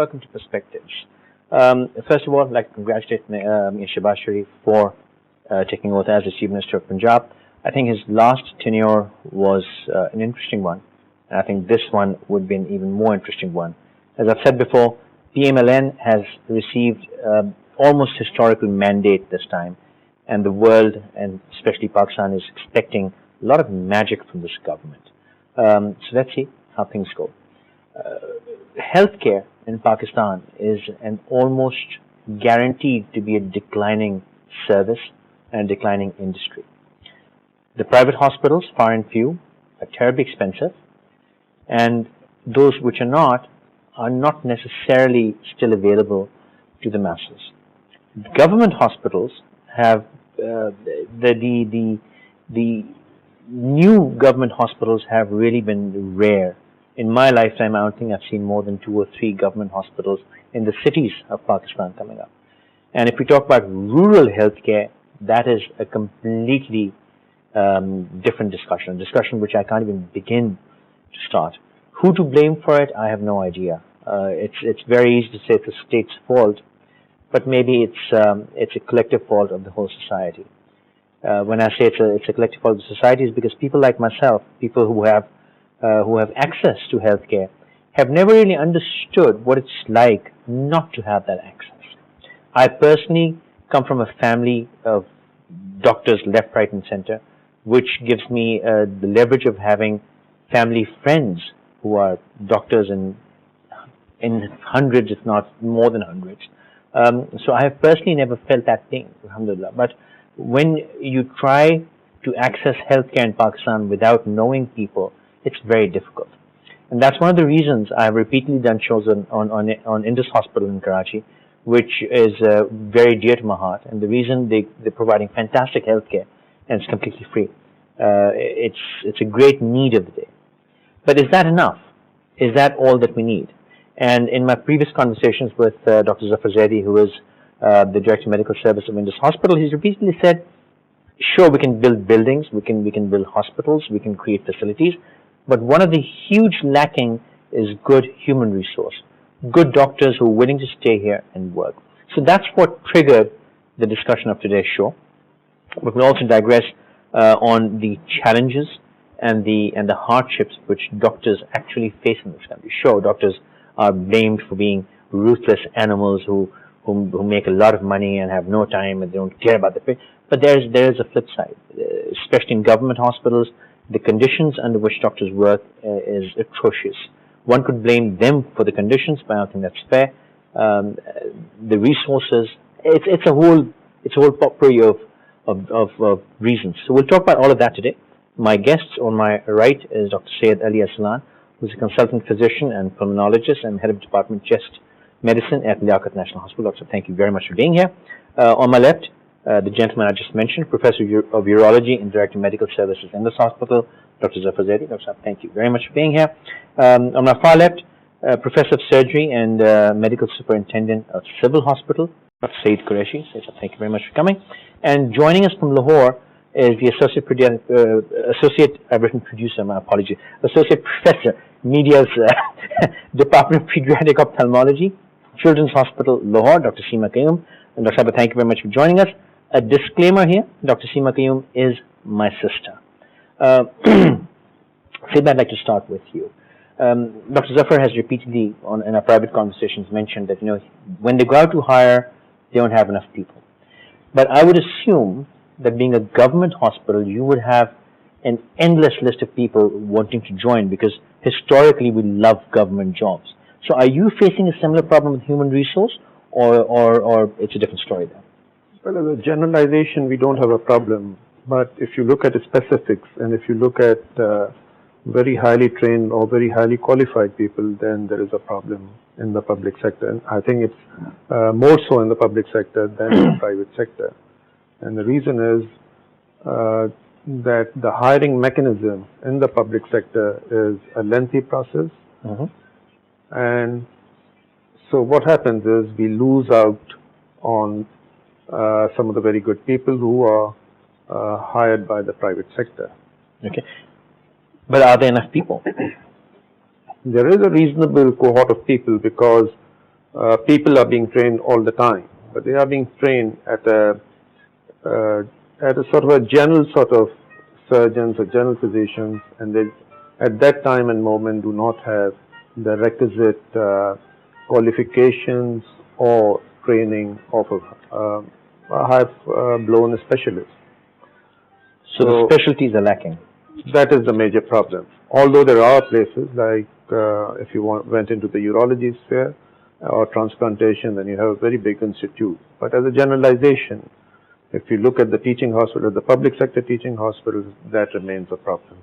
welcome to Perspectives. First of all, I'd like to congratulate Shehbaz Sharif for taking oath as the Chief Minister of Punjab. I think his last tenure was an interesting one, and I think this one would be an even more interesting one. As I've said before, PMLN has received almost historical mandate this time, and the world, and especially Pakistan, is expecting a lot of magic from this government. So let's see how things go. Healthcare in Pakistan is an almost guaranteed to be a declining service and a declining industry. The private hospitals, far and few, are terribly expensive, and those which are not necessarily still available to the masses. Government hospitals have the new government hospitals have really been rare. In my lifetime, I don't think I've seen more than 2 or 3 government hospitals in the cities of Pakistan coming up. And if we talk about rural healthcare, that is a completely different discussion, a discussion which I can't even begin to start. Who to blame for it, I have no idea. It's very easy to say it's the state's fault, but maybe it's a collective fault of the whole society. When I say it's a collective fault of the society, is because people like myself, people who have access to healthcare, have never really understood what it's like not to have that access. I personally come from a family of doctors left, right, and center, which gives me the leverage of having family friends who are doctors in hundreds, if not more than hundreds. So I have personally never felt that thing, alhamdulillah. But when you try to access healthcare in Pakistan without knowing people, it's very difficult. And that's one of the reasons I've repeatedly done shows on Indus Hospital in Karachi, which is very dear to my heart. And the reason they're providing fantastic healthcare, and it's completely free. It's a great need of the day. But is that enough? Is that all that we need? And in my previous conversations with Dr. Zafar Zaidi, who is the Director of Medical Service of Indus Hospital, he's repeatedly said, sure, we can build buildings, we can build hospitals, we can create facilities, but one of the huge lacking is good human resource, good doctors who are willing to stay here and work. So that's what triggered the discussion of today's show. But we'll also digress on the challenges and the hardships which doctors actually face in this country. Sure, doctors are blamed for being ruthless animals who make a lot of money and have no time and they don't care about the pay. But there is a flip side, especially in government hospitals. The conditions under which doctors work is atrocious. One could blame them for the conditions, but I don't think that's fair. The resources, it's a whole potpourri of reasons. So we'll talk about all of that today. My guests on my right is Dr. Syed Ali Arsalan, who's a consultant physician and pulmonologist and head of Department of Chest Medicine at Liaquat National Hospital. Doctor, thank you very much for being here. On my left, the gentleman I just mentioned, Professor of Urology and Director of Medical Services in this hospital, Dr. Zafar Zaidi. Dr. thank you very much for being here. On my far left, Professor of Surgery and Medical Superintendent of Civil Hospital, Dr. Saeed Qureshi. Thank you very much for coming. And joining us from Lahore is the Associate Professor, Media's Department of Pediatric Ophthalmology, Children's Hospital, Lahore, Dr. Seema Qayyum. And Dr. Sabah, thank you very much for joining us. A disclaimer here, Dr. Seema Qayyum is my sister. Sid, I'd like to start with you. Dr. Zafar has repeatedly, in our private conversations, mentioned that when they go out to hire, they don't have enough people. But I would assume that being a government hospital, you would have an endless list of people wanting to join because historically we love government jobs. So are you facing a similar problem with human resource, or it's a different story there? Well, as a generalization, we don't have a problem. But if you look at the specifics, and if you look at very highly trained or very highly qualified people, then there is a problem in the public sector. And I think it's more so in the public sector than in the private sector. And the reason is that the hiring mechanism in the public sector is a lengthy process. And so what happens is we lose out on some of the very good people who are hired by the private sector. Okay. But are there enough people? There is a reasonable cohort of people because people are being trained all the time, but they are being trained at a sort of a general sort of surgeons or general physicians, and they at that time and moment do not have the requisite qualifications or training of a high-blown specialist. So the specialties are lacking. That is the major problem. Although there are places like if you went into the urology sphere or transplantation, then you have a very big institute. But as a generalization, if you look at the teaching hospital, the public sector teaching hospitals, that remains a problem.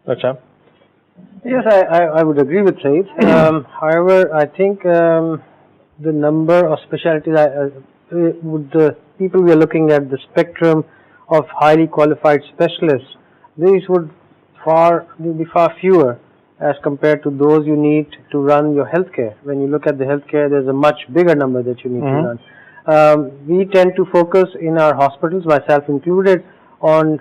Achha. Yes, I would agree with Saeed. However, I think the number of specialties, with the people we are looking at, the spectrum of highly qualified specialists, these would be far fewer as compared to those you need to run your healthcare. When you look at the healthcare, there's a much bigger number that you need to run. We tend to focus in our hospitals, myself included, on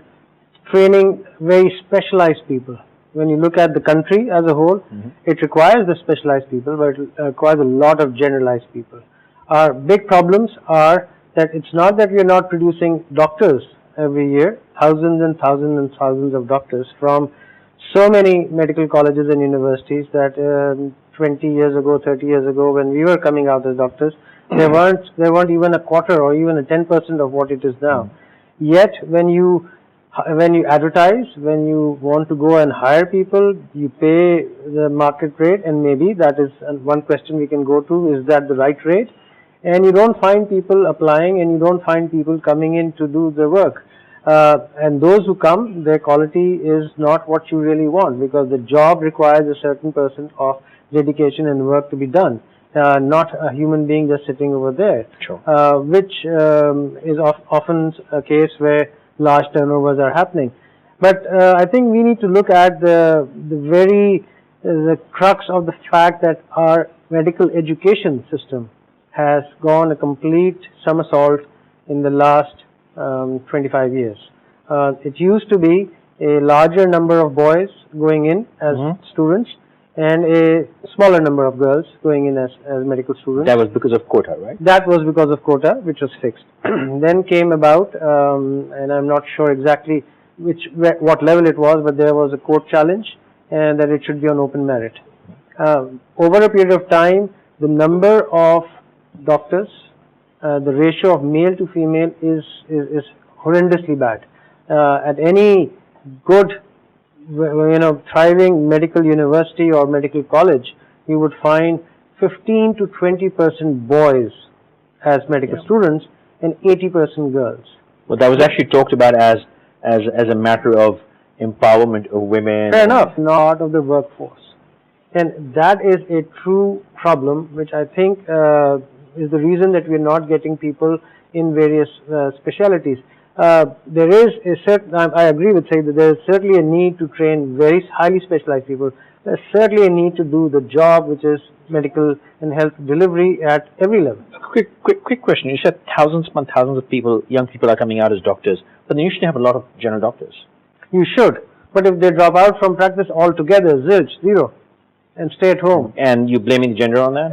training very specialized people. When you look at the country as a whole, it requires the specialized people, but it requires a lot of generalized people. Our big problems are that it's not that we are not producing doctors every year, thousands and thousands and thousands of doctors from so many medical colleges and universities that 20 years ago, 30 years ago, when we were coming out as doctors, there weren't even a quarter or even a 10% of what it is now. Yet, when you advertise, when you want to go and hire people, you pay the market rate, and maybe that is one question we can go to, is that the right rate? And you don't find people applying, and you don't find people coming in to do the work. And those who come, their quality is not what you really want, because the job requires a certain percent of dedication and work to be done, not a human being just sitting over there, which is often a case where large turnovers are happening. But I think we need to look at the crux of the fact that our medical education system has gone a complete somersault in the last 25 years. It used to be a larger number of boys going in as students and a smaller number of girls going in as medical students. That was because of quota, right? That was because of quota, which was fixed. Then came about, and I'm not sure exactly what level it was, but there was a court challenge, and that it should be on open merit. Over a period of time, the number of doctors, the ratio of male to female is horrendously bad. At any good, thriving medical university or medical college, you would find 15 to 20% boys as medical students and 80% girls. Well, that was actually talked about as a matter of empowerment of women. Fair enough, not of the workforce. And that is a true problem, which I think is the reason that we're not getting people in various specialities. There is a certain, I agree with Saeed, that there is certainly a need to train very highly specialized people. There's certainly a need to do the job, which is medical and health delivery at every level. Quick question. You said thousands upon thousands of people, young people are coming out as doctors, but then you should have a lot of general doctors. You should. But if they drop out from practice altogether, zilch, zero, and stay at home. And you're blaming the gender on that?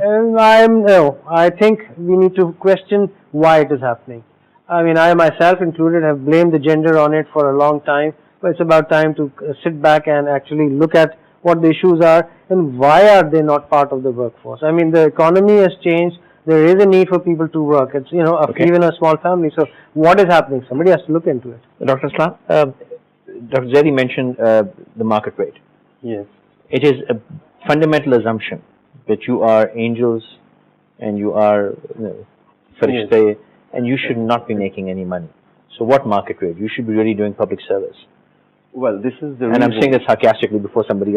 No. I think we need to question why it is happening. I mean, I myself included have blamed the gender on it for a long time, but it's about time to sit back and actually look at what the issues are and why are they not part of the workforce. I mean, the economy has changed. There is a need for people to work. It's, even a small family. So what is happening? Somebody has to look into it. Dr. Aslan, Dr. Zaidi mentioned the market rate. Yes. It is a fundamental assumption that you are angels and you are farishte, and you should not be making any money. So what market rate? You should be really doing public service. Well, this is the and reason. I'm saying this sarcastically before somebody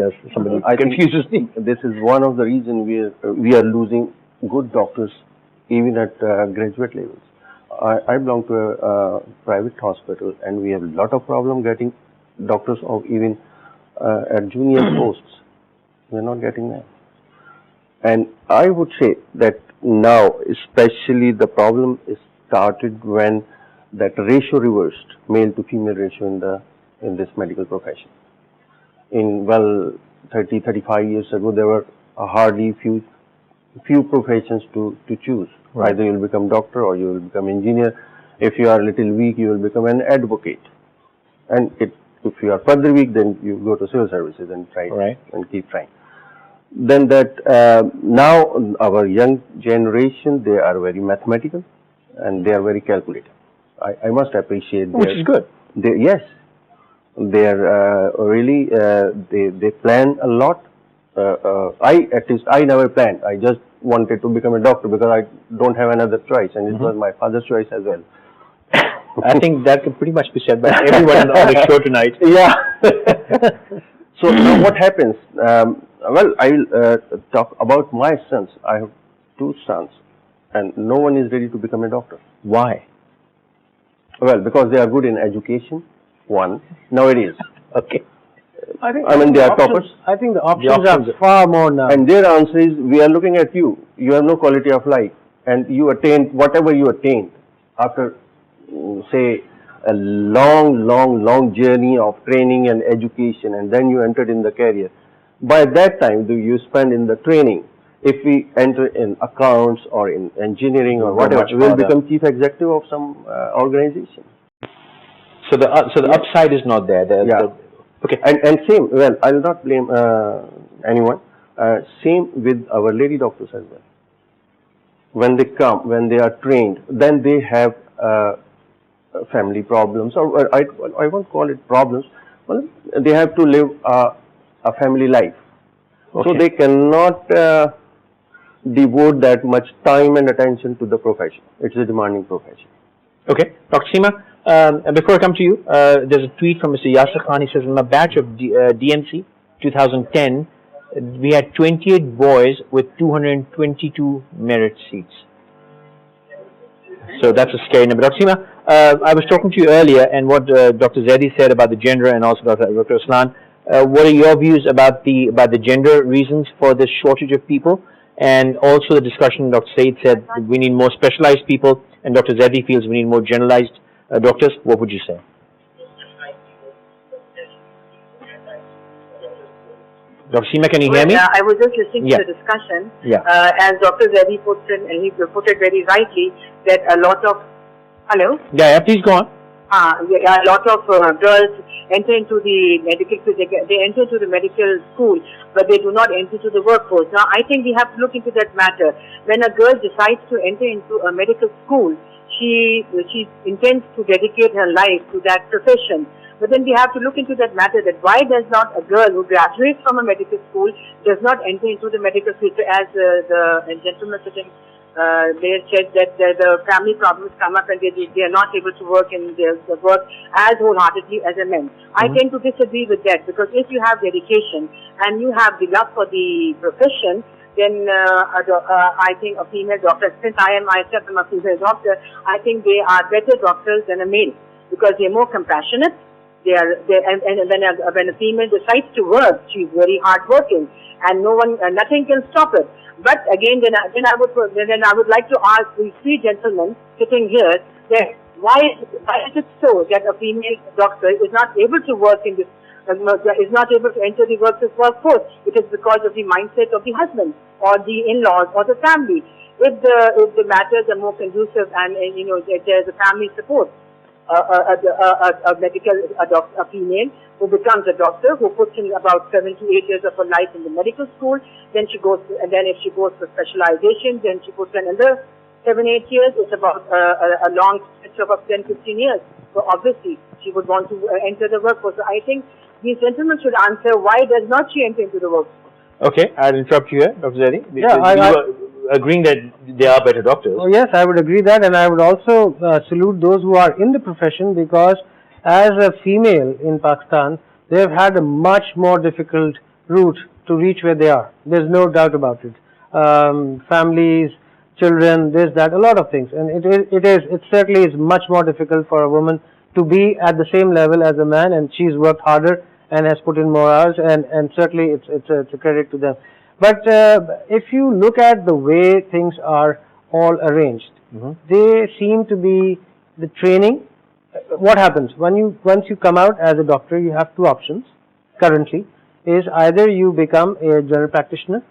confuses me. This is one of the reasons we are losing good doctors even at graduate levels. I belong to a private hospital, and we have a lot of problem getting doctors of even at junior posts. We're not getting them. And I would say that now, especially the problem is started when that ratio reversed, male to female ratio in this medical profession. In 30, 35 years ago, there were hardly few few professions to choose. Right. Either you'll become doctor or you will become engineer. If you are a little weak, you will become an advocate. And if you are further weak, then you go to civil services and try Right. and keep trying. Then that now our young generation, they are very mathematical and they are very calculative. I must appreciate Which is good. Yes, they are really they plan a lot. At least I never planned. I just wanted to become a doctor because I don't have another choice, and it was my father's choice as well. I think that can pretty much be said by everyone on the show tonight. Yeah. So now what happens? Well, I will talk about my sons. I have 2 sons, and no one is ready to become a doctor. Why? Well, because they are good in education. One, nowadays. Okay. I mean, they are toppers. I think the options are far more now. And their answer is, we are looking at you. You have no quality of life. And you attained whatever you attained after, say, a long journey of training and education, and then you entered in the career. By that time, do you spend in the training? If we enter in accounts or in engineering or whatever, we will become chief executive of some organization. So the upside is not there. Okay. And same, well, I will not blame anyone. Same with our lady doctors as well. When they come, when they are trained, then they have family problems, or I won't call it problems. Well, they have to live a family life. Okay. So they cannot devote that much time and attention to the profession. It's a demanding profession. Okay. Dr. Seema, before I come to you, there's a tweet from Mr. Yasir Khan. He says, in my batch of DMC 2010, we had 28 boys with 222 merit seats. So that's a scary number. Dr. Seema, I was talking to you earlier, and what Dr. Zaidi said about the gender, and also Dr. Arsalan, what are your views about the gender reasons for this shortage of people? And also the discussion, Dr. Saeed said we need more specialized people, and Dr. Zaidi feels we need more generalized doctors. What would you say? Dr. Seema, can you hear me? I was just listening to the discussion. Yeah. As Dr. Zaidi puts in, and he put it very rightly, that a lot of... Hello? Yeah, please go on. A lot of girls enter into the medical, they enter into the medical school, but they do not enter into the workforce. Now, I think we have to look into that matter. When a girl decides to enter into a medical school, she intends to dedicate her life to that profession. But then we have to look into that matter, that why does not a girl who graduates from a medical school does not enter into the medical field? As the gentleman sitting there said that the family problems come up and they are not able to work in their work as wholeheartedly as a man. I tend to disagree with that, because if you have dedication and you have the love for the profession, then I think a female doctor, since I am myself a female doctor, I think they are better doctors than a male, because they are more compassionate. And when a female decides to work, she's very hardworking, and nothing can stop it. But again, then I would like to ask these 3 gentlemen sitting here that why is it so that a female doctor is not able to work in this, is not able to enter the workforce? It is because of the mindset of the husband or the in-laws or the family. If the matters are more conducive and there's a family support, a female who becomes a doctor, who puts in about 7 to 8 years of her life in the medical school, then she goes, and then if she goes for specialization, then she puts in another 7-8 years. It's about a long stretch of 10-15 years. So obviously, she would want to enter the workforce. So I think these gentlemen should answer, why does not she enter into the workforce? Okay, I'll interrupt you here, Dr. Zaidi. Yeah, agreeing that they are better doctors. Oh, yes, I would agree that, and I would also salute those who are in the profession, because as a female in Pakistan, they have had a much more difficult route to reach where they are. There's no doubt about it. Families, children, this, that, a lot of things, and it certainly is much more difficult for a woman to be at the same level as a man, and she's worked harder and has put in more hours, and certainly it's a credit to them. But if you look at the way things are all arranged, they seem to be the training. What happens once you come out as a doctor? You have 2 options currently. Is either you become a general practitioner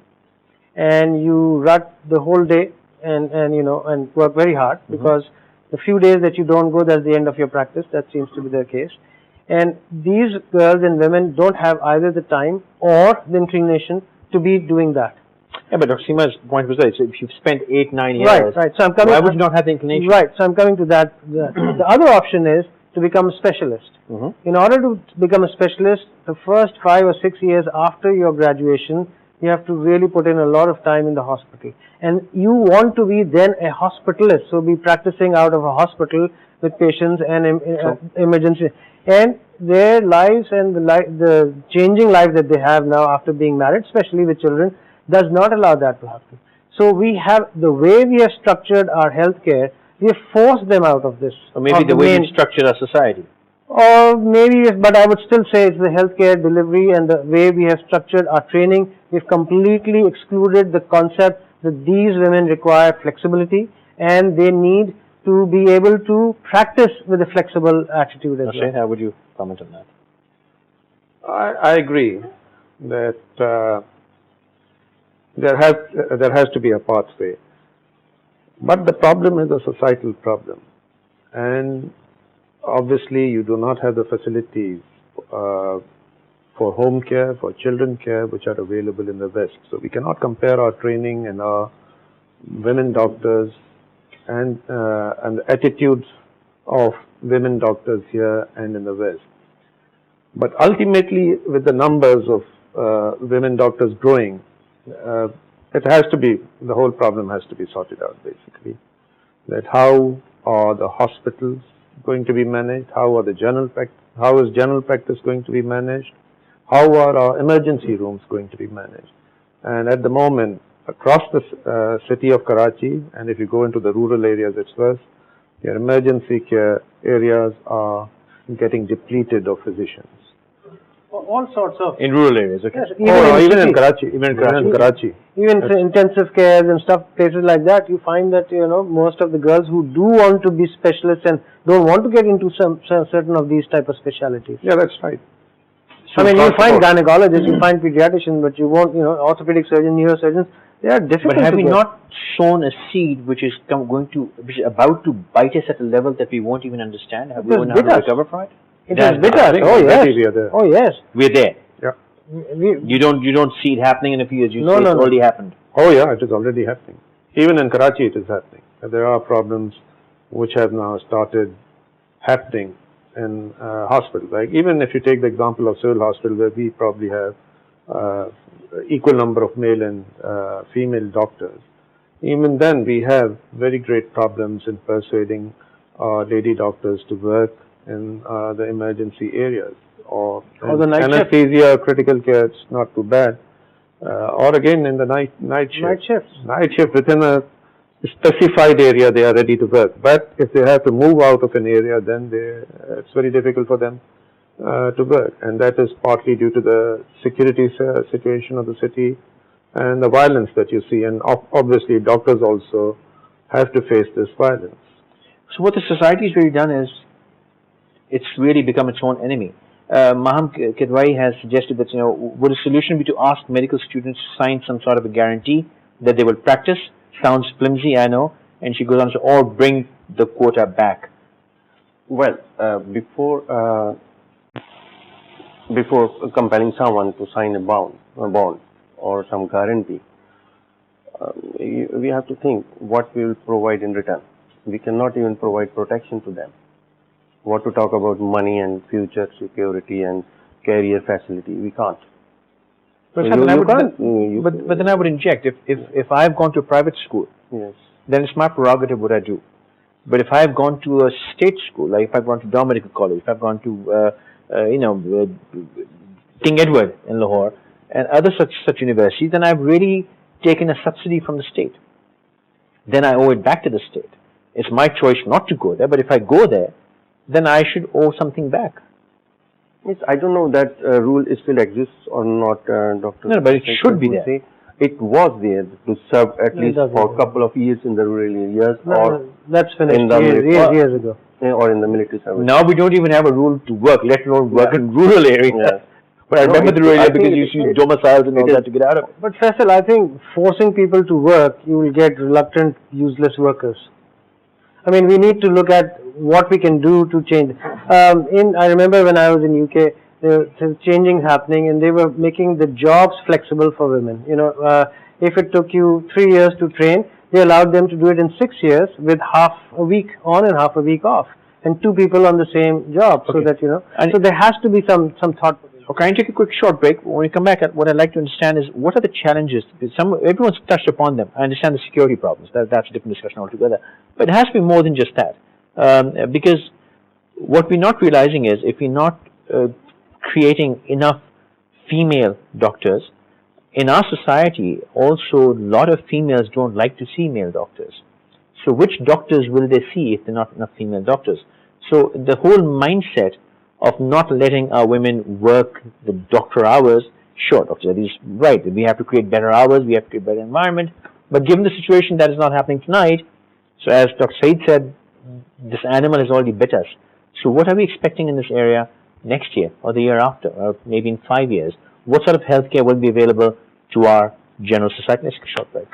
and you rut the whole day and work very hard, because the few days that you don't go, that's the end of your practice. That seems to be the case. And these girls and women don't have either the time or the inclination to be doing that. Yeah, but Dr. Seema's point was that if you've spent 8-9 years, Right. So I'm coming. why would you not have the inclination? Right. So I'm coming to that. The other option is to become a specialist. In order to become a specialist, the first 5 or 6 years after your graduation, you have to really put in a lot of time in the hospital. And you want to be then a hospitalist, so be practicing out of a hospital with patients and emergency. And their lives and the changing life that they have now after being married, especially with children, does not allow that to happen. So we have, the way we have structured our healthcare, we have forced them out of this. Or maybe the way we structured our society. Or maybe, but I would still say it's the healthcare delivery and the way we have structured our training. We've completely excluded the concept that these women require flexibility and they need to be able to practice with a flexible attitude as well. How would you comment on that? I agree that there has to be a pathway, but the problem is a societal problem, and obviously you do not have the facilities for home care, for children care, which are available in the West. So we cannot compare our training and our women doctors and the attitudes of women doctors here and in the West. But ultimately, with the numbers of women doctors growing, it has to be, the whole problem has to be sorted out basically. That how are the hospitals going to be managed? How is general practice going to be managed? How are our emergency rooms going to be managed? And at the moment, across the city of Karachi, and if you go into the rural areas it's worse, your emergency care areas are getting depleted of physicians. All sorts of. In rural areas, okay. Yes, even in Karachi. Even intensive care and stuff, places like that, you find that, most of the girls who do want to be specialists and don't want to get into some certain of these type of specialities. Yeah, that's right. I mean, you find gynecologists, you find pediatricians, but you won't, orthopedic surgeons, neurosurgeons, they are difficult. But have we not sown a seed which is about to bite us at a level that we won't even understand? Have we known how to recover from it? It is bitter. Oh yes. Oh yes. We're there. Yeah. You don't see it happening in a few years. You say it's already happened. Oh yeah, it is already happening. Even in Karachi, it is happening. There are problems which have now started happening in hospitals. Like even if you take the example of Civil Hospital, where we probably have equal number of male and female doctors, even then we have very great problems in persuading lady doctors to work in the emergency areas, or the night anesthesia, shift. Critical care, it's not too bad. Or again in the night shift. Night shift within a specified area they are ready to work. But if they have to move out of an area, then it's very difficult for them to work. And that is partly due to the security situation of the city and the violence that you see. And obviously doctors also have to face this violence. So what the society has really done is, it's really become its own enemy. Maham Kidwai has suggested that, would a solution be to ask medical students to sign some sort of a guarantee that they will practice? Sounds flimsy, I know. And she goes on to, or bring the quota back. Well, before compelling someone to sign a bond or some guarantee, we have to think what we will provide in return. We cannot even provide protection to them. What to talk about money and future security and career facility? We can't. But then I would inject. If I've gone to a private school, yes, then it's my prerogative what I do. But if I've gone to a state school, like if I've gone to Dow Medical College, if I've gone to King Edward in Lahore and other such universities, then I've really taken a subsidy from the state. Then I owe it back to the state. It's my choice not to go there, but if I go there, then I should owe something back. Yes, I don't know that rule still exists or not, Dr. No, but it should be there. It was there to serve at least for a couple of years in the rural areas, or that's finished years ago, or in the military service. Now we don't even have a rule to work, let alone work in rural areas. Yeah. But I No, remember it- the rural I area because think you it- use it- domiciles and all it is- that to get out of it. But Faisal, I think forcing people to work, you will get reluctant, useless workers. I mean, we need to look at what we can do to change. I remember when I was in UK, there was changing happening, and they were making the jobs flexible for women. If it took you 3 years to train, they allowed them to do it in 6 years with half a week on and half a week off, and 2 people on the same job. So Okay. that And- so there has to be some thought. Okay, I'll take a quick short break. When we come back, what I'd like to understand is what are the challenges? Everyone's touched upon them. I understand the security problems. That's a different discussion altogether. But it has to be more than just that. Because what we're not realizing is if we're not creating enough female doctors, in our society, also a lot of females don't like to see male doctors. So which doctors will they see if there are not enough female doctors? So the whole mindset of not letting our women work the doctor hours, sure, Dr. Zaidi is right. We have to create better hours, we have to create better environment. But given the situation that is not happening tonight, so as Dr. Saeed said, this animal has already bit us. So what are we expecting in this area next year or the year after or maybe in 5 years? What sort of healthcare will be available to our general society? Let's take a short break.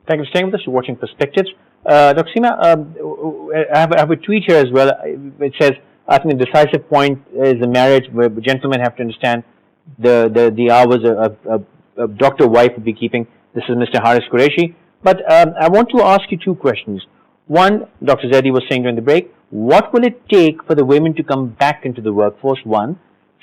Thank you for staying with us. You're watching Perspectives. Dr. Seema, I have a tweet here as well. It says, I think the decisive point is the marriage where gentlemen have to understand the hours a doctor wife would be keeping. This is Mr. Saeed Qureshi. But I want to ask you 2 questions. One, Dr. Zaidi was saying during the break, what will it take for the women to come back into the workforce? One.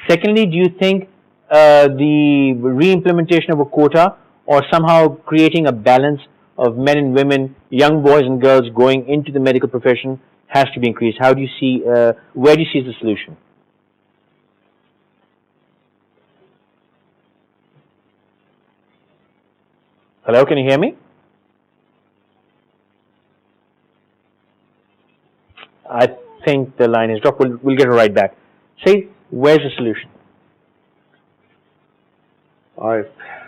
Secondly, do you think the re-implementation of a quota or somehow creating a balance of men and women, young boys and girls going into the medical profession has to be increased? How do you see, where do you see the solution? Hello, can you hear me? I think the line is dropped. We'll get it right back. Say, where's the solution?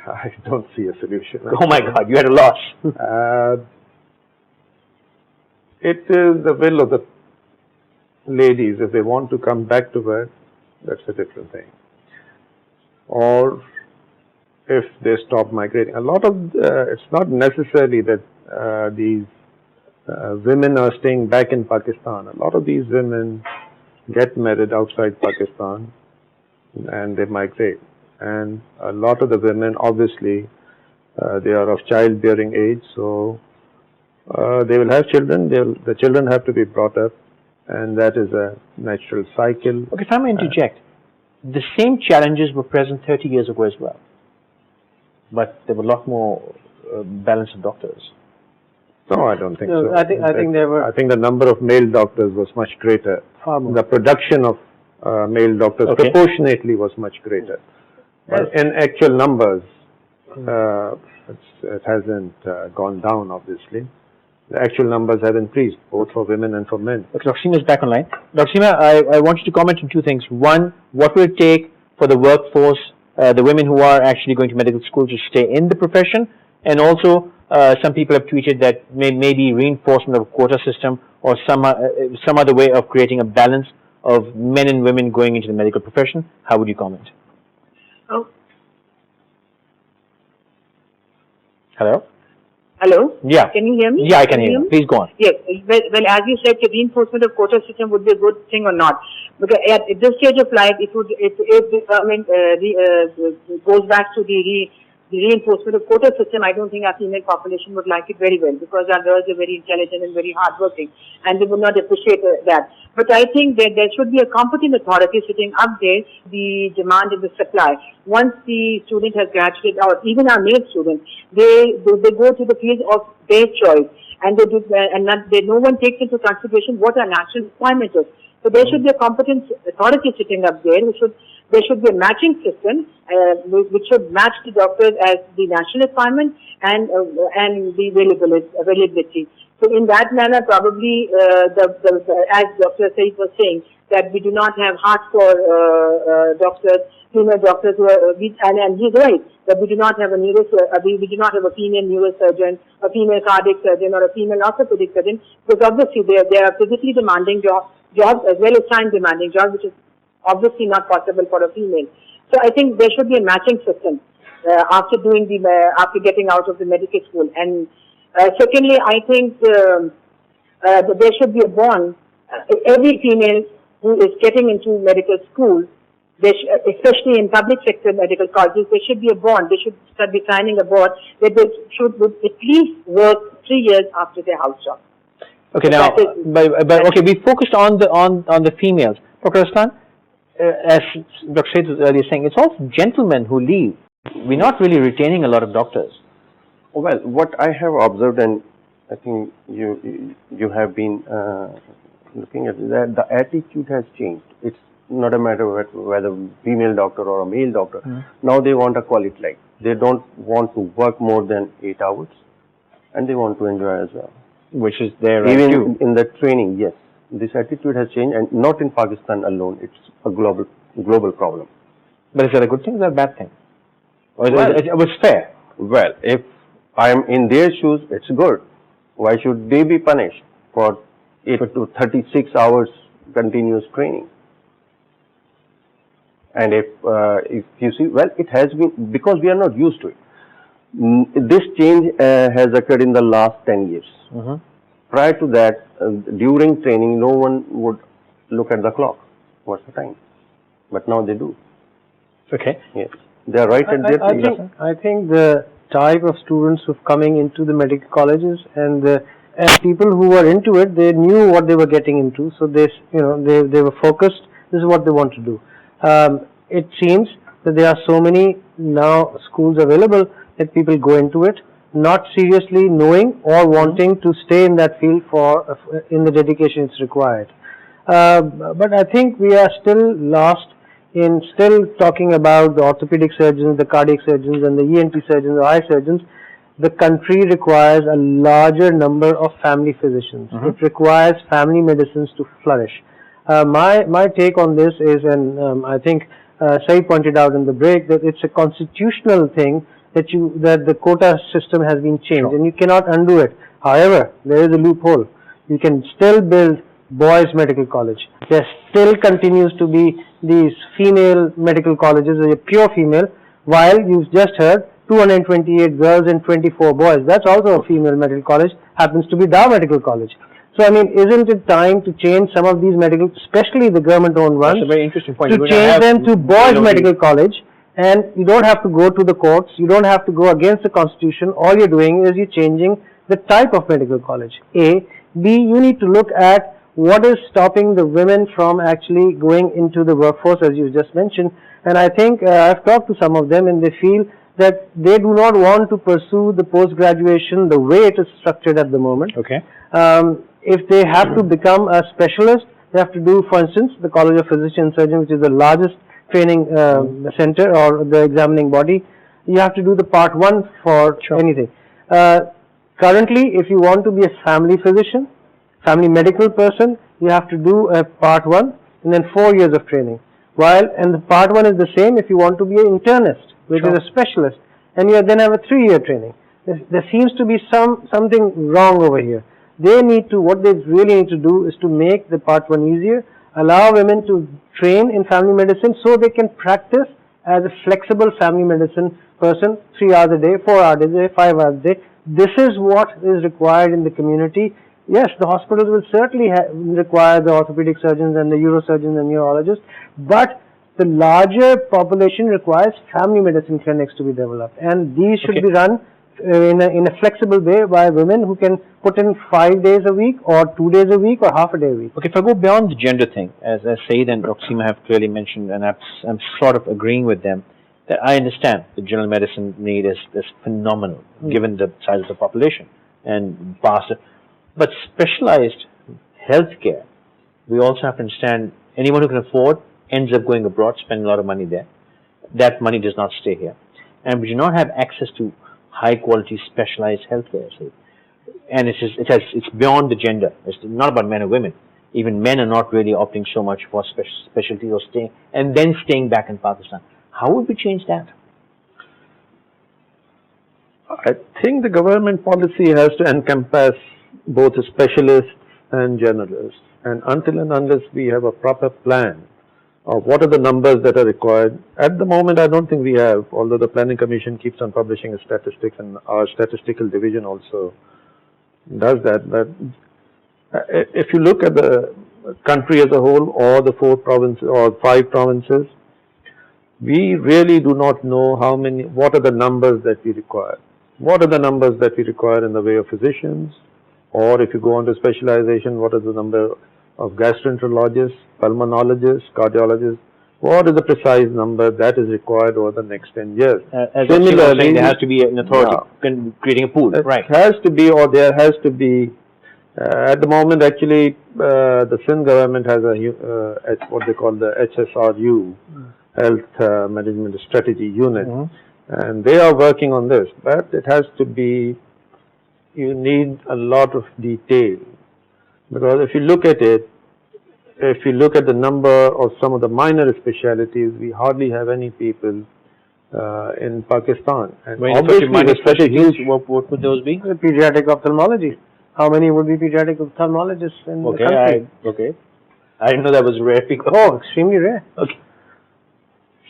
I don't see a solution. Oh my God, you had a loss. It is the will of the ladies. If they want to come back to work, that's a different thing. Or if they stop migrating. A lot of, it's not necessarily that these women are staying back in Pakistan. A lot of these women get married outside Pakistan and they migrate. And a lot of the women, obviously, they are of childbearing age, so they will have children. The children have to be brought up, and that is a natural cycle. Okay, if I may interject, the same challenges were present 30 years ago as well, but there were a lot more balance of doctors. No, I don't think No, so. I think there were. I think the number of male doctors was much greater. Far more. The production of male doctors Okay. proportionately was much greater. But in actual numbers, it hasn't gone down, obviously. The actual numbers have increased, both for women and for men. Okay, Dr. Seema is back online. Dr. Seema, I want you to comment on 2 things. One, what will it take for the workforce, the women who are actually going to medical school to stay in the profession? And also, some people have tweeted that maybe reinforcement of a quota system or some other way of creating a balance of men and women going into the medical profession. How would you comment? Oh, Hello? hello? Yeah. Can you hear me? Yeah, I can hear you. Please go on. Yes. Well, as you said, the reinforcement of quota system would be a good thing or not. Because at this stage of life, if the government goes back to the reinforcement of quota system, I don't think our female population would like it very well, because our girls are very intelligent and very hardworking, and they would not appreciate that. But I think that there should be a competent authority sitting up there, the demand and the supply. Once the student has graduated, or even our male students, they go to the field of their choice, and no one takes into consideration what our national requirement is. So there should be a competent authority sitting up there. There should be a matching system which should match the doctors as the national requirement and the availability. So in that manner, probably as Dr. Saeed was saying, that we do not have hardcore doctors, female doctors who are, and he's right, that we do not have we do not have a female neurosurgeon, a female cardiac surgeon, or a female orthopedic surgeon, because obviously they are physically demanding jobs as well as time demanding jobs, which is obviously not possible for a female. So I think there should be a matching system after getting out of the medical school. And secondly, I think that there should be a bond. Every female who is getting into medical school, especially in public sector medical colleges, there should be a bond. They should be signing a bond that they should at least work 3 years after their house job. Okay, now, but we focused on the females. Dr. Arsalan, as Dr. Saeed was earlier saying, it's all gentlemen who leave. We're not really retaining a lot of doctors. Well, what I have observed, and I think you have been looking at, that the attitude has changed. It's not a matter of whether female doctor or a male doctor. Now they want a quality life. They don't want to work more than 8 hours, and they want to enjoy as well. Which is there right Even too. in the training, yes. This attitude has changed, and not in Pakistan alone. It's a global problem. But is that a good thing or a bad thing? Or it was fair? Well, if I am in their shoes, it's good. Why should they be punished for 8 to 36 hours continuous training? And if you see, well, it has been, because we are not used to it. This change has occurred in the last 10 years. Prior to that, during training, no one would look at the clock. What's the time? But now they do. Okay. Yes. They are right at their place. I think the type of students who are coming into the medical colleges and people who were into it, they knew what they were getting into, so they were focused. This is what they want to do. It seems that there are so many now schools available that people go into it, not seriously knowing or wanting to stay in that field in the dedication it's required. But I think we are still lost in still talking about the orthopedic surgeons, the cardiac surgeons, and the ENT surgeons, the eye surgeons. The country requires a larger number of family physicians. It requires family medicines to flourish. My take on this is, and I think Saeed pointed out in the break, that it's a constitutional thing that the quota system has been changed, and you cannot undo it. However, there is a loophole. You can still build boys medical college. There still continues to be these female medical colleges, pure female, while you've just heard 228 girls and 24 boys. That's also a female medical college, happens to be Dow Medical College. So, I mean, isn't it time to change some of these medical, especially the government-owned ones, That's a very interesting point. to change them to boys medical college, and you don't have to go to the courts, you don't have to go against the constitution. All you're doing is you're changing the type of medical college. A. B. You need to look at what is stopping the women from actually going into the workforce, as you just mentioned. And I think I've talked to some of them, and they feel that they do not want to pursue the post-graduation the way it is structured at the moment. Okay. If they have to become a specialist, they have to do, for instance, the College of Physician and Surgeon, which is the largest training center or the examining body. You have to do the part 1 for anything. Currently, if you want to be a family physician, family medical person, you have to do a part 1 and then 4 years of training. And the part 1 is the same if you want to be an internist, which is a specialist, and you then have a 3-year training. There seems to be something wrong over here. What they really need to do is to make the part 1 easier, allow women to train in family medicine so they can practice as a flexible family medicine person 3 hours a day, 4 hours a day, 5 hours a day. This is what is required in the community. Yes, the hospitals will certainly require the orthopedic surgeons and the neurosurgeons and neurologists, but the larger population requires family medicine clinics to be developed, and these should be run in a flexible way by women who can put in 5 days a week or 2 days a week or half a day a week. Okay, if I go beyond the gender thing, as Saeed and Dr. Seema have clearly mentioned, and I'm sort of agreeing with them, that I understand the general medicine need is phenomenal given the size of the population and vast, but specialized healthcare, we also have to understand anyone who can afford ends up going abroad, spending a lot of money there. That money does not stay here. And we do not have access to high quality specialized healthcare. So, and it's beyond the gender. It's not about men or women. Even men are not really opting so much for specialty or staying back in Pakistan. How would we change that? I think the government policy has to encompass both specialists and generalists. And until and unless we have a proper plan of what are the numbers that are required, at the moment I don't think we have, although the Planning Commission keeps on publishing statistics and our statistical division also does that. But if you look at the country as a whole, or the 4 provinces or 5 provinces, we really do not know what are the numbers that we require. What are the numbers that we require in the way of physicians, or if you go on to specialization, what is the number of gastroenterologists, pulmonologists, cardiologists? What is the precise number that is required over the next 10 years? Similarly, there has to be an authority creating a pool, right? It has to be, or there has to be. At the moment, actually, the Sindh government has what they call the HSRU, Health Management Strategy Unit, and they are working on this. But it has to be. You need a lot of detail, because if you look at it, if you look at the number of some of the minor specialities, we hardly have any people in Pakistan. And obviously, minor specialties, what would those be? Pediatric ophthalmology. How many would be pediatric ophthalmologists in the country? I didn't know that was rare. Oh, extremely rare. Okay.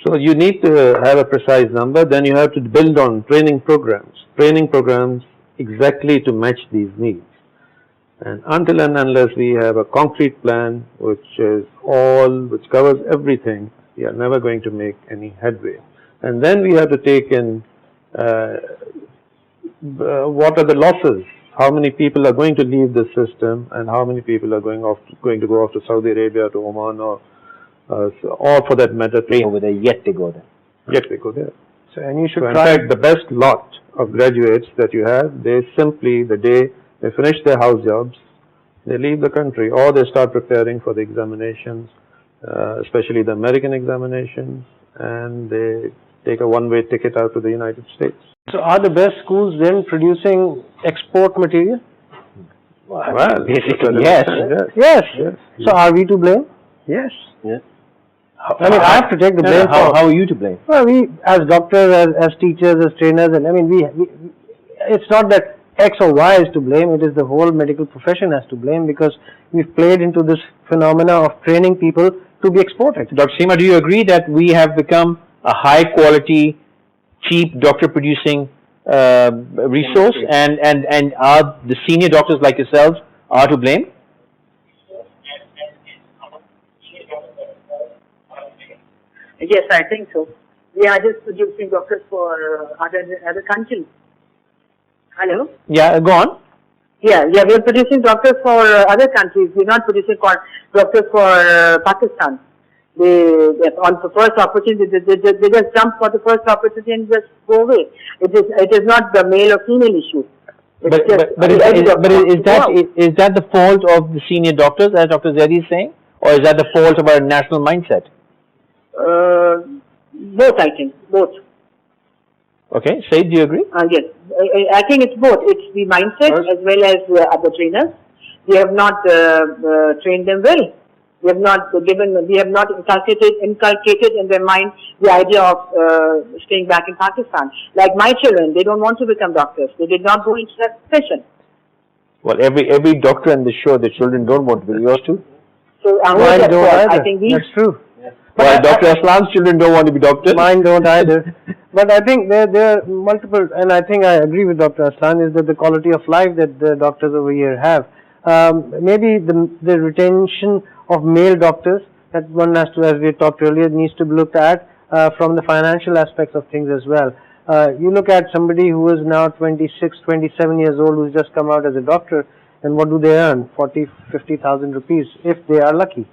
So you need to have a precise number. Then you have to build on training programs exactly to match these needs. And until and unless we have a concrete plan which covers everything, we are never going to make any headway. And then we have to take in what are the losses, how many people are going to leave the system, and how many people are going to go off to Saudi Arabia, to Oman, or for that matter, over there, yet they go there. Yet they go there. So, and you should in fact, the best lot of graduates that you have, they simply, the day they finish their house jobs, they leave the country, or they start preparing for the examinations, especially the American examinations, and they take a one-way ticket out to the United States. So are the best schools then producing export material? Well, basically, yes. Yes. So are we to blame? Yes. Yes. I mean, I have to take the blame. How are you to blame? Well, we, as doctors, as teachers, as trainers, and I mean, it's not that X or Y is to blame, it is the whole medical profession has to blame, because we've played into this phenomena of training people to be exported. Dr. Seema, do you agree that we have become a high quality, cheap doctor producing resource, and are the senior doctors like yourselves are to blame? Yes, I think so. We are just producing doctors for other countries. Hello? Yeah, go on. Yeah, we are producing doctors for other countries. We are not producing doctors for Pakistan. They on the first opportunity, they just jump for the first opportunity and just go away. It is not the male or female issue. But is that the fault of the senior doctors, as Dr. Zaidi is saying, or is that the fault of our national mindset? Both, I think. Both. Okay, Saeed, do you agree? Yes, I think it's both. It's the mindset as well as other trainers. We have not trained them well. We have not inculcated in their mind the idea of staying back in Pakistan. Like my children, they don't want to become doctors. They did not go into that profession. Well, every doctor in the show, the children don't want to be. Yours too? So I think that's true. Well, Dr. Aslan's children don't want to be doctors. Mine don't either. But I think there are multiple, and I think I agree with Dr. Aslan, is that the quality of life that the doctors over here have. Maybe the retention of male doctors, that one has to, as we talked earlier, needs to be looked at from the financial aspects of things as well. You look at somebody who is now 26, 27 years old, who's just come out as a doctor, and what do they earn? 40, 50,000 rupees, if they are lucky.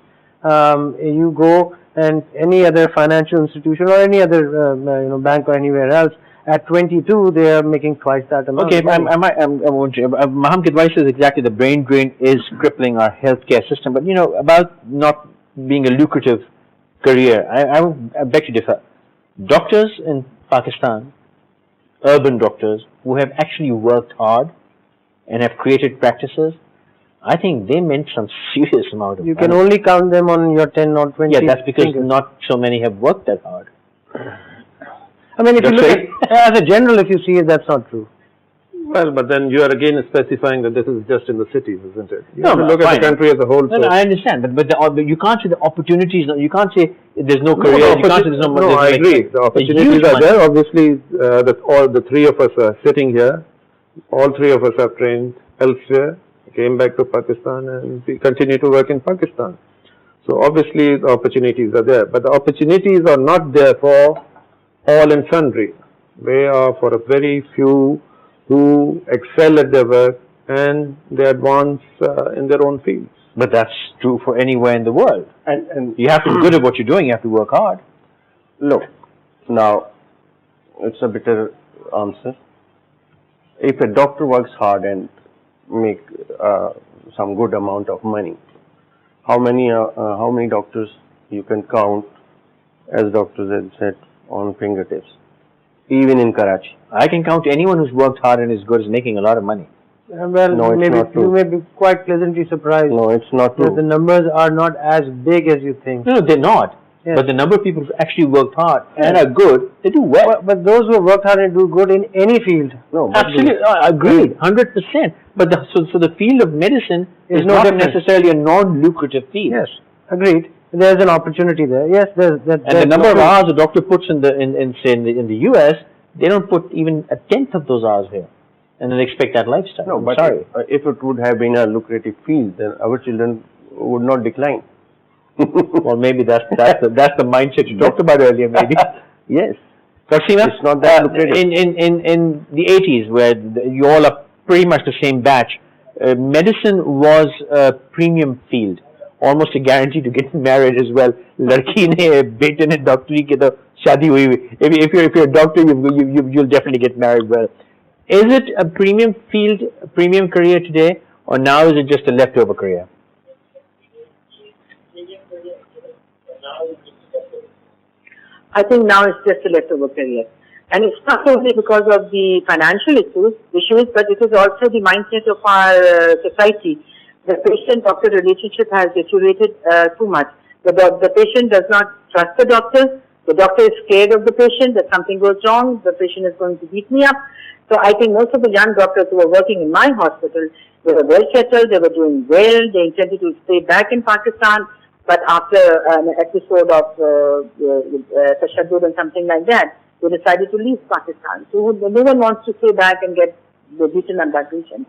You go and any other financial institution or any other bank or anywhere else, at 22 they are making twice that amount. Okay, Maham Kidwai says exactly the brain drain is crippling our healthcare system. But about not being a lucrative career, I beg to differ. Doctors in Pakistan, urban doctors who have actually worked hard and have created practices, I think they meant some serious amount of You money. can only count them on your 10 or 20 Yeah, that's because fingers. not so many have worked that hard. I mean, if you That's look right. at, as a general, if you see it, that's not true. Well, but then you are again specifying that this is just in the cities, isn't it? You No, have to no, look at fine. the country as a whole. No, no, I understand, but you can't say the opportunities. You can't say there's no No, career. You can't say there's no. no, there's I no agree. The opportunities are there. Obviously, all the three of us are sitting here. All three of us are trained elsewhere, came back to Pakistan, and we continue to work in Pakistan. So obviously, the opportunities are there, but the opportunities are not there for all and sundry. They are for a very few who excel at their work and they advance in their own fields. But that's true for anywhere in the world. And You have to be good at what you're doing. You have to work hard. look, now it's a better answer. If a doctor works hard and make some good amount of money, how many doctors you can count, as doctors had said, on fingertips, even in Karachi? I can count anyone who's worked hard and is good is making a lot of money. Well, No, it's maybe not true. you may be quite pleasantly surprised No, it's not that the true. numbers are not as big as you think. No, they're not. Yes. But the number of people who actually worked hard and are good, they do well. But those who have worked hard and do good in any field, No, but Absolutely, agreed, 100%. But so the field of medicine is no not different. necessarily a non-lucrative field. yes, agreed. There's an opportunity there. Yes, there's that. And the number of hours a doctor puts in the US, they don't put even a tenth of those hours here, and then expect that lifestyle. No, I'm but sorry. if it would have been a lucrative field, then our children would not decline. Well, maybe that's the mindset you talked about earlier. Maybe. Yes. But Seema, It's not that lucrative. in the 80s, where you all are pretty much the same batch, medicine was a premium field, almost a guarantee to get married as well. लड़की ने बेटे ने डॉक्टरी की तो शादी हुई हुई. If you're a doctor, you'll definitely get married well. Is it a premium field, a premium career today, or now is it just a leftover career? I think now it's just a leftover career. And it's not only because of the financial issues, but it is also the mindset of our society. The patient-doctor relationship has deteriorated too much. The patient does not trust the doctor. The doctor is scared of the patient that something goes wrong. The patient is going to beat me up. So I think most of the young doctors who were working in my hospital, they were well settled, they were doing well, they intended to stay back in Pakistan. But after an episode of tashaddud and something like that, they decided to leave Pakistan. So no one wants to stay back and get beaten on that patient.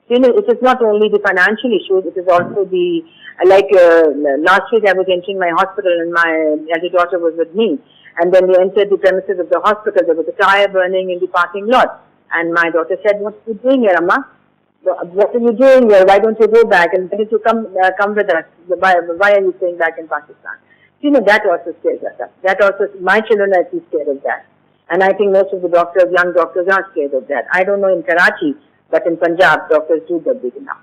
You know, it is not only the financial issues, it is also the, last week I was entering my hospital and my elder daughter was with me. And when we entered the premises of the hospital, there was a tire burning in the parking lot. And my daughter said, "What are you doing here, Amma? What are you doing here? Why don't you go back? And why did you come with us? Why are you staying back in Pakistan?" You know, that also scares us up. That also, my children are actually scared of that. And I think most of the doctors, young doctors, are scared of that. I don't know in Karachi, but in Punjab, doctors do get beaten up.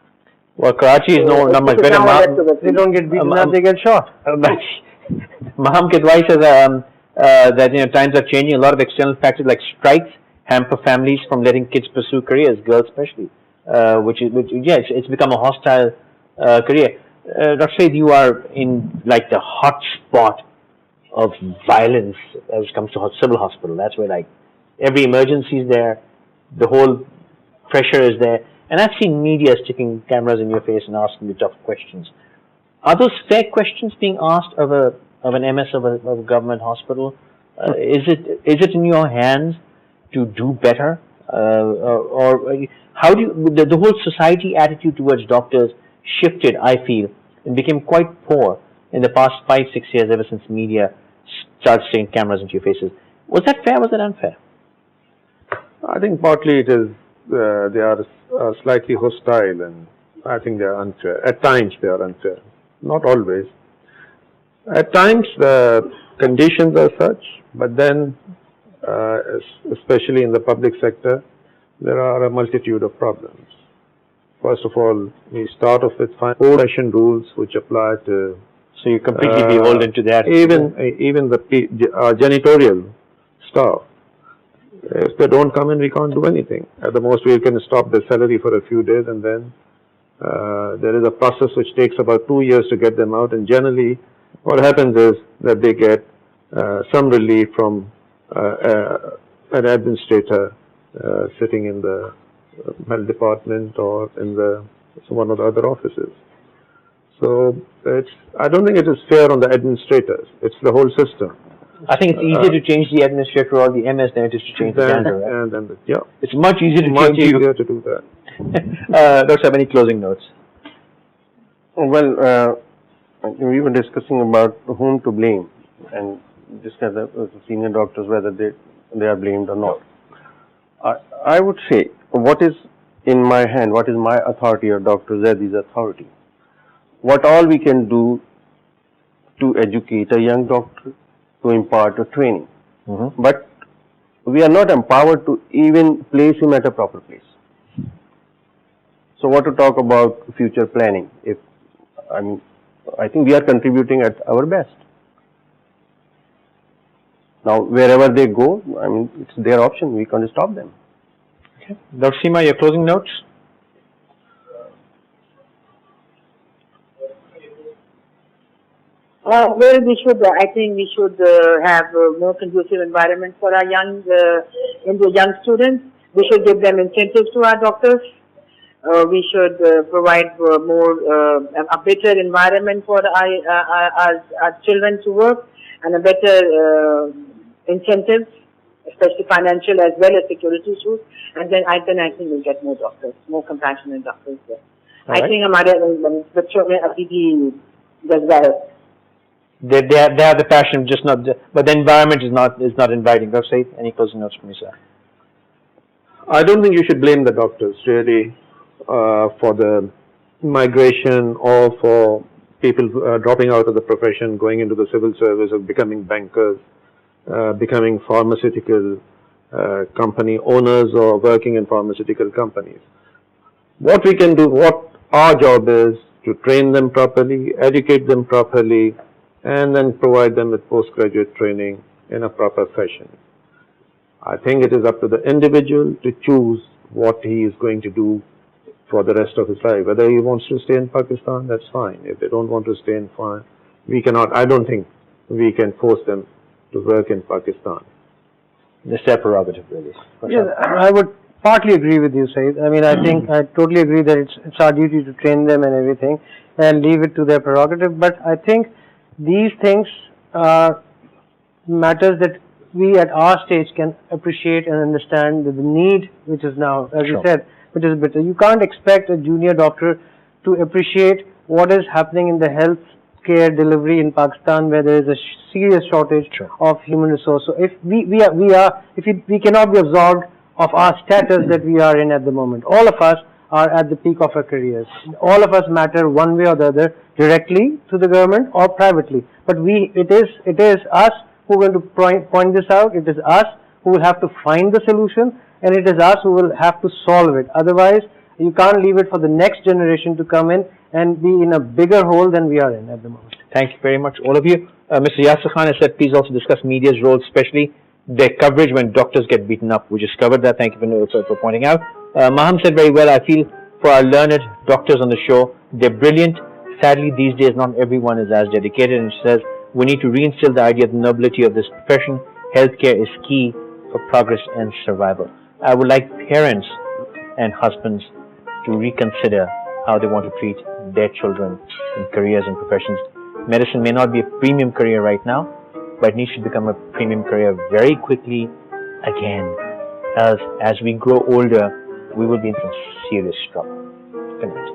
Well, Karachi is not much better. They don't get beaten up, they get shot. Maham Kidwai says that times are changing. A lot of external factors like strikes hamper families from letting kids pursue careers, girls especially. It's become a hostile career. Dr. Saeed, you are in like the hot spot of violence as it comes to civil hospital. That's where like every emergency is there, the whole pressure is there, and I've seen media sticking cameras in your face and asking you tough questions. Are those fair questions being asked of an MS of a government hospital? Is it in your hands to do better, or how do you, the whole society attitude towards doctors shifted, I feel, and became quite poor in the past 5-6 years ever since media started sticking cameras into your faces. Was that fair? Was that unfair? I think partly it is, they are slightly hostile, and I think they are unfair. At times they are unfair, not always. At times the conditions are such, but then especially in the public sector, there are a multitude of problems. First of all, we start off with old-fashioned rules which apply to. So you're completely beholden to that. Even the janitorial staff. If they don't come in, we can't do anything. At the most, we can stop their salary for a few days, and then there is a process which takes about 2 years to get them out. And generally, what happens is that they get some relief from an administrator sitting in the health department or in one of the other offices. So I don't think it is fair on the administrators. It's the whole system. I think it's easier to change the administrator or the MS than it is to change the janitor, right? Yeah. It's much easier to much change easier to do that. Doctor, have any closing notes? Well, we were discussing about whom to blame and discuss the senior doctors whether they are blamed or not. I would say what is in my hand, what is my authority or Dr. Zaidi's authority. What all we can do to educate a young doctor, to impart a training. But we are not empowered to even place him at a proper place. So what to talk about future planning? I think we are contributing at our best. Now, wherever they go, it's their option. We can't stop them. Okay. Dr. Seema, your closing notes? Well, I think we should have a more conducive environment for our young students. We should give them incentives to our doctors. We should provide a better environment for our children to work, and a better incentives, especially financial as well as security issues. And then I think we'll get more doctors, more compassionate doctors there. I think बच्चों में अभी भी जज्बा है. They have the passion, just not. But the environment is not inviting. Dr. Saeed, any closing notes from you, sir? I don't think you should blame the doctors really for the migration or for people dropping out of the profession, going into the civil service, or becoming bankers, becoming pharmaceutical company owners, or working in pharmaceutical companies. What we can do, what our job is, to train them properly, educate them properly, and then provide them with postgraduate training in a proper fashion. I think it is up to the individual to choose what he is going to do for the rest of his life. Whether he wants to stay in Pakistan, that's fine. If they don't want to stay in Pakistan, I don't think we can force them to work in Pakistan. It's their prerogative, really. Yes, I would partly agree with you, Saeed. I think I totally agree that it's our duty to train them and everything and leave it to their prerogative. But I think these things are matters that we at our stage can appreciate and understand the need which is now, as you said, which is better. You can't expect a junior doctor to appreciate what is happening in the health care delivery in Pakistan, where there is a serious shortage of human resource. So if we cannot be absolved of our status that we are in at the moment. All of us are at the peak of our careers. All of us matter one way or the other, directly to the government or privately. But it is us who are going to point this out. It is us who will have to find the solution, and it is us who will have to solve it. Otherwise, you can't leave it for the next generation to come in and be in a bigger hole than we are in at the moment. Thank you very much, all of you. Mr. Yasir Khan has said, please also discuss media's role, especially their coverage when doctors get beaten up. We just covered that. Thank you for pointing out. Maham said very well, I feel for our learned doctors on the show, they're brilliant. Sadly, these days, not everyone is as dedicated. And she says, we need to reinstill the idea of the nobility of this profession. Healthcare is key for progress and survival. I would like parents and husbands to reconsider how they want to treat their children in careers and professions. Medicine may not be a premium career right now, but it needs to become a premium career very quickly again. As we grow older, we will be in some serious trouble. Good night.